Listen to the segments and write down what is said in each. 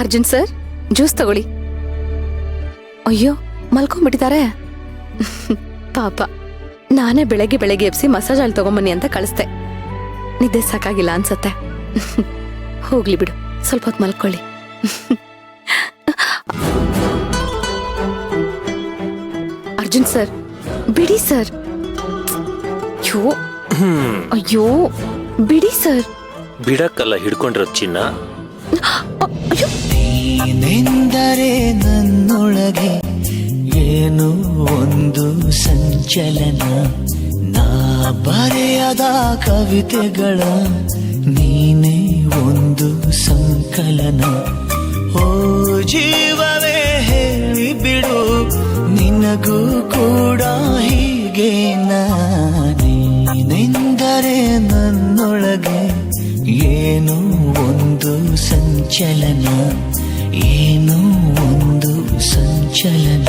Arjun sir, juice ತಗೊಳ್ಳಿ. ಅಯ್ಯೋ, ಮಲ್ಕೊಂಡ್ಬಿಟ್ಟಿದ್ದಾರೆ. ಪಾಪ, ನಾನೇ ಬೆಳಗ್ಗೆ ಎಬ್ಸಿ ಮಸಾಜ್ ಆಯಿಲ್ ತಗೊಂಬನ್ನಿ ಅಂತ ಕಳಿಸ್ದೆ. ನಿದ್ದೆ ಸಾಕಾಗಿಲ್ಲ ಅನ್ಸತ್ತೆ. ಹೋಗ್ಲಿ ಬಿಡು, ಸ್ವಲ್ಪ ಹೊತ್ತು ಮಲ್ಕೊಳ್ಳಿ. ಅರ್ಜುನ್ ಸರ್, ಬಿಡಿ ಸರ್. ಅಯ್ಯೋ ಬಿಡಿ ಸರ್. ಬಿಡಕ್ಕಲ್ಲ ಹಿಡ್ಕೊಂಡಿರೋ ಚಿನ್ನ. ನೀನೆಂದರೆ ನನ್ನೊಳಗೆ ಏನೋ ಒಂದು ಸಂಚಲನ, ನಾ ಬರೆಯದ ಕವಿತೆಗಳ ನೀನೇ ಒಂದು ಸಂಕಲನ. ಓ ಜೀವವೇ ಹೇಳಿ ಬಿಡು, ನಿನಗೂ ಕೂಡ ಹೀಗೆ ನೀನೆಂದರೆ ನನ್ನೊಳಗೆ ಏನೋ ಒಂದು ಸಂಚಲನ, ಏನೋ ಒಂದು ಸಂಚಲನ.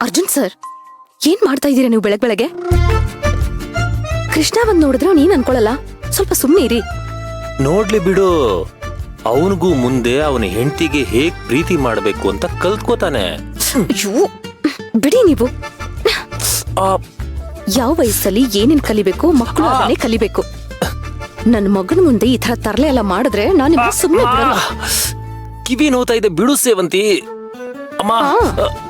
ಅರ್ಜುನ್ ಸರ್, ಏನ್ ಮಾಡ್ತಾ ಇದ್ದೀರಾ ನೀವು ಬೆಳಗ್ಗೆ? ಕೃಷ್ಣ ಬಂದ್ ನೋಡಿದ್ರೆ ನೀನ್ ಅನ್ಕೊಳಲ್ಲ, ಸ್ವಲ್ಪ ಸುಮ್ಮನೆ ಇರಿ. ನೋಡ್ಲಿ ಬಿಡು, ಅವನಿಗೂ ಮುಂದೆ ಅವನ ಹೆಂಡತಿಗೆ ಹೇಗ್ ಪ್ರೀತಿ ಮಾಡ್ಬೇಕು ಅಂತ ಕಲ್ತ್ಕೋತಾನೆ. ಅಯ್ಯೋ ಬಿಡಿ ನೀವು. ಯಾವ ವಯಸ್ಸಲ್ಲಿ ಏನೇನ್ ಕಲಿಬೇಕು ಮಕ್ಕಳು ಅದನ್ನೇ ಕಲಿಬೇಕು. ನನ್ ಮಗನ ಮುಂದೆ ಈ ತರ ತರಲೆ ಎಲ್ಲ ಮಾಡಿದ್ರೆ ನಾನು ಸುಮ್ಮನೆ ಬಿಡಲ್ಲ. ಕಿವಿ ನೋತಾ ಇದೆ, ಬಿಡು ಸೇವಂತಿ. ಅಮ್ಮ,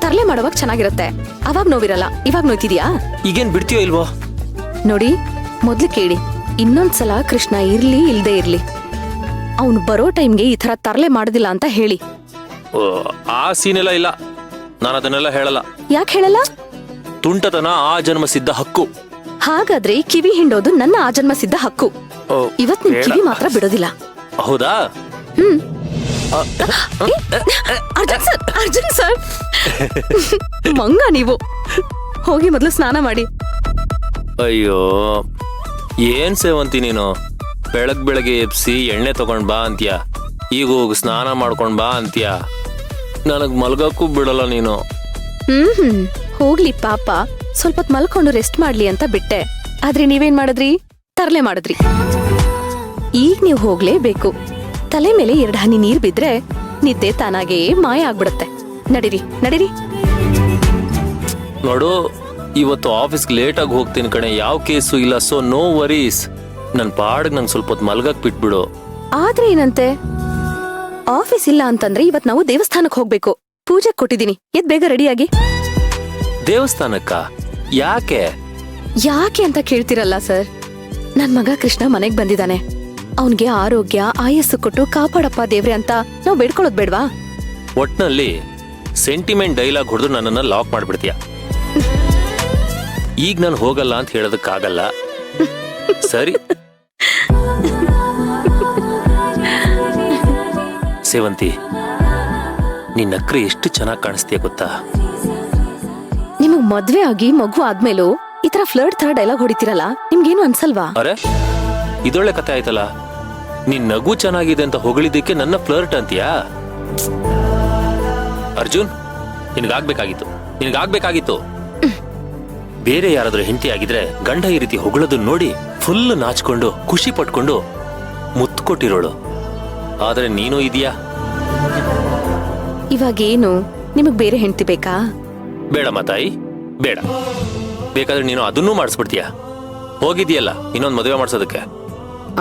ತರಲೆ ಮಾಡುವಾಗ ಚೆನ್ನಾಗಿರುತ್ತೆ, ಅವಾಗ ನೋವಿರಲ್ಲ. ಇವಾಗ ನೋಯ್ತಿದ್ಯಾ? ಈಗೇನ್ ಬಿಡ್ತೀಯೋ ಇಲ್ವೋ ನೋಡಿ, ಮೊದ್ಲು ಕೇಳಿ. ಇನ್ನೊಂದ್ಸಲ ಕೃಷ್ಣ ಇರ್ಲಿ ಇಲ್ದೇ ಇರ್ಲಿ, ಅವನು ಬರೋ ಟೈಮ್ಗೆ ಈ ತರ ತರಲೆ ಮಾಡೋದಿಲ್ಲ ಅಂತ ಹೇಳಿ. ಆ ಸೀನೆಲ್ಲ ಇಲ್ಲ, ನಾನು ಅದನ್ನೆಲ್ಲ ಹೇಳಲ್ಲ. ಯಾಕೆ ಹೇಳಲ್ಲ? ತುಂಟತನ ಆ ಜನ್ಮ ಸಿದ್ಧ ಹಕ್ಕು. ಹಾಗಾದ್ರೆ ಕಿವಿ ಹಿಂಡೋದು ನನ್ನ ಆ ಜನ್ಮ ಸಿದ್ಧ ಹಕ್ಕು. ಇವತ್ ನಿಮ್ ಕಿವಿ ಮಾತ್ರ ಬಿಡೋದಿಲ್ಲ. ಹೌದಾ? ಅರ್ಜುನ್ ಸರ್, ಮಂಗ ನೀವು. ಹೋಗಿ ಮೊದ್ಲು ಸ್ನಾನ ಮಾಡಿ. ಅಯ್ಯೋ, ಏನ್ ಸೇವಂತಿ ನೀನು, ಬೆಳಗ್ಗೆ ಎಬ್ಸಿ ಎಣ್ಣೆ ತಗೊಂಡ್ ಬಾ ಅಂತ್ಯ, ಈಗ ಹೋಗಿ ಸ್ನಾನ ಮಾಡ್ಕೊಂಡ್ ಬಾ ಅಂತ್ಯ. ನನಗ್ ಮಲ್ಗಕ್ಕೂ ಬಿಡಲ್ಲ ನೀನು. ಹೋಗ್ಲಿ ಪಾಪ, ಸ್ವಲ್ಪ ಹೊತ್ತು ಮಲ್ಕೊಂಡು ರೆಸ್ಟ್ ಮಾಡ್ಲಿ ಅಂತ ಬಿಟ್ಟೆ. ಆದ್ರೆ ನೀವೇನ್ ಮಾಡಿದ್ರಿ? ತರಲೆ ಮಾಡಿದ್ರಿ. ಈಗ ನೀವು ಹೋಗ್ಲೇಬೇಕು. ತಲೆ ಮೇಲೆ 2 ಹನಿ ನೀರ್ ಬಿದ್ರೆ ನಿದ್ದೆ ತಾನಾಗೇ ಮಾಯ ಆಗ್ಬಿಡುತ್ತೆ. ನಡೀರಿ ನಡೀರಿ. ನೋಡು, ಇವತ್ತು ಆಫೀಸ್ಗೆ ಲೇಟ್ ಆಗಿ ಹೋಗ್ತೀನಿ ಕಣೆ, ಯಾವ ಕೇಸು ಇಲ್ಲ. So no worries. ನನ್ ಪಾಡ್ಗ್ ನಂಗೆ ಸ್ವಲ್ಪ ಹೊತ್ತು ಮಲ್ಗಕ್ ಬಿಟ್ಬಿಡು. ಆದ್ರೆ ಏನಂತೆ, ಆಫೀಸ್ ಇಲ್ಲ ಅಂತಂದ್ರೆ ಇವತ್ ನಾವು ದೇವಸ್ಥಾನಕ್ ಹೋಗ್ಬೇಕು. ಪೂಜೆ ಕೊಟ್ಟಿದೀನಿ, ಎದ್ ಬೇಗ ರೆಡಿಯಾಗಿ. ದೇವಸ್ಥಾನಕ್ಕ? ಯಾಕೆ ಯಾಕೆ ಅಂತ ಕೇಳ್ತಿರಲ್ಲ ಸರ್. ನನ್ ಮಗ ಕೃಷ್ಣ ಮನೆಗ್ ಬಂದಿದ್ದಾನೆ. ಅವನ್ಗೆ ಆರೋಗ್ಯ ಆಯಸ್ಸು ಕೊಟ್ಟು ಕಾಪಾಡಪ್ಪ ದೇವ್ರೆ ಅಂತ ನಾವ್ ಬೇಡ್ಕೊಳ್ಳೋದ್ ಬೇಡ್ವಾ? ಒಟ್ನಲ್ಲಿ ಸೆಂಟಿಮೆಂಟ್ ಡೈಲಾಗ್ ಹೊಡೆದು ನನ್ನನ್ನ ಲಾಕ್ ಮಾಡ್ಬಿಡ್ತೀಯ. ಈಗ ನಾನು ಹೋಗಲ್ಲ ಅಂತ ಹೇಳೋದಕ್ಕಾಗಲ್ಲ. ಸರಿ ಸೇವಂತಿ, ನಿನ್ನ ನಕ್ರೆ ಎಷ್ಟು ಚೆನ್ನಾಗಿ ಕಾಣಿಸ್ತೀಯ ಗೊತ್ತಾ? ನಿಮಗ್ ಮದ್ವೆ ಆಗಿ ಮಗು ಆದ್ಮೇಲೂ ಈ ತರ ಫ್ಲರ್ಟ್ ತರ ಡೈಲಾಗ್ ಹೊಡಿತೀರಲ್ಲ, ನಿಮ್ಗೇನು ಅನ್ಸಲ್ವಾ? ಅರೆ, ಇದೊಳ್ಳೆ ಕತೆ ಆಯ್ತಲ್ಲ. ನಿನ್ ನಗು ಚೆನ್ನಾಗಿದೆ ಅಂತ ಹೊಗಳಿದ್ದಕ್ಕೆ ನನ್ನ ಫ್ಲರ್ಟ್ ಅಂತೀಯಾ? ಅರ್ಜುನ್, ನಿನಗಾಗ್ಬೇಕಾಗಿತ್ತು. ಬೇರೆ ಯಾರಾದ್ರೂ ಹೆಂಡತಿ ಆಗಿದ್ರೆ ಗಂಡ ಈ ರೀತಿ ಹೊಗಳೋದನ್ನ ನೋಡಿ ಫುಲ್ ನಾಚ್ಕೊಂಡು ಖುಷಿ ಪಟ್ಕೊಂಡು ಮುತ್ತು ಕೊಟ್ಟಿರೋಳು. ಆದ್ರೆ ನೀನು ಇದೀಯಾ? ಇವಾಗೇನು, ನಿಮಗ್ ಬೇರೆ ಹೆಂಡತಿ ಬೇಕಾ? ಬೇಡಮ್ಮ ತಾಯಿ, ಬೇಡ. ಬೇಕಾದ್ರೆ ನೀನು ಅದನ್ನೂ ಮಾಡಿಸ್ಬಿಡ್ತೀಯ. ಹೋಗಿದೀಯಲ್ಲ ಇನ್ನೊಂದು ಮದುವೆ ಮಾಡ್ಸೋದಕ್ಕೆ.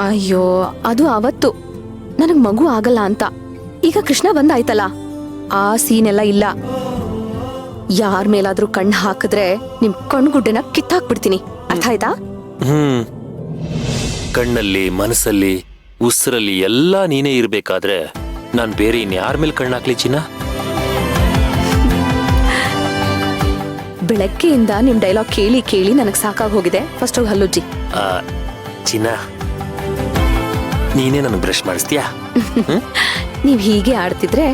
ಅಯ್ಯೋ, ಅದು ಅವತ್ತು ನನಗ್ ಮಗು ಆಗಲ್ಲ ಅಂತ. ಈಗ ಕೃಷ್ಣ ಬಂದಾಯ್ತಲ್ಲ, ಆ ಸೀನೆಲ್ಲ ಇಲ್ಲ. ಯಾರ ಮೇಲಾದ್ರೂ ಕಣ್ಣು ಹಾಕಿದ್ರೆ ನಿಮ್ ಕಣ್ಗುಡ್ಡೆನ ಕಿತ್ತಾಕ್ಬಿಡ್ತೀನಿ. ಅರ್ಥ ಆಯ್ತಾ? ಕಣ್ಣಲ್ಲಿ, ಮನಸ್ಸಲ್ಲಿ, ಉಸಿರಲ್ಲಿ ಎಲ್ಲಾ ನೀನೇ ಇರ್ಬೇಕಾದ್ರೆ ನಾನ್ ಬೇರೆ ಇನ್ಯಾರ ಮೇಲೆ ಕಣ್ಣಾಕ್ಲಿ ಚಿನ್ನ? ಬೆಳಗ್ಗೆಯಿಂದ ನಿಮ್ ಡೈಲಾಗ್ ಕೇಳಿ ಕೇಳಿ ನನಗ್ ಸಾಕಾಗಿ ಹೋಗಿದೆ. ಫಸ್ಟ್ ಹೋಗಿ ಹಲ್ಲುಜ್ಜಿ. ಚಿನ್ನ, ನೀನೇ ನನಗೆ ಬ್ರಷ್ ಮಾಡಿಸ್ತೀಯಾ? ನೀವ್ ಹೀಗೆ ಆಡ್ತಿದ್ರೆ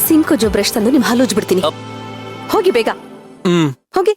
ಸಿಂಕು ಜೊ ಬ್ರಷ್ ತಂದು ನಿಮ್ ಹಲ್ಲುಜ್ ಬಿಡ್ತೀನಿ. ಅಪ್. ಹೋಗಿ ಬೇಗ ಹ್ಮ್ ಹೋಗಿ.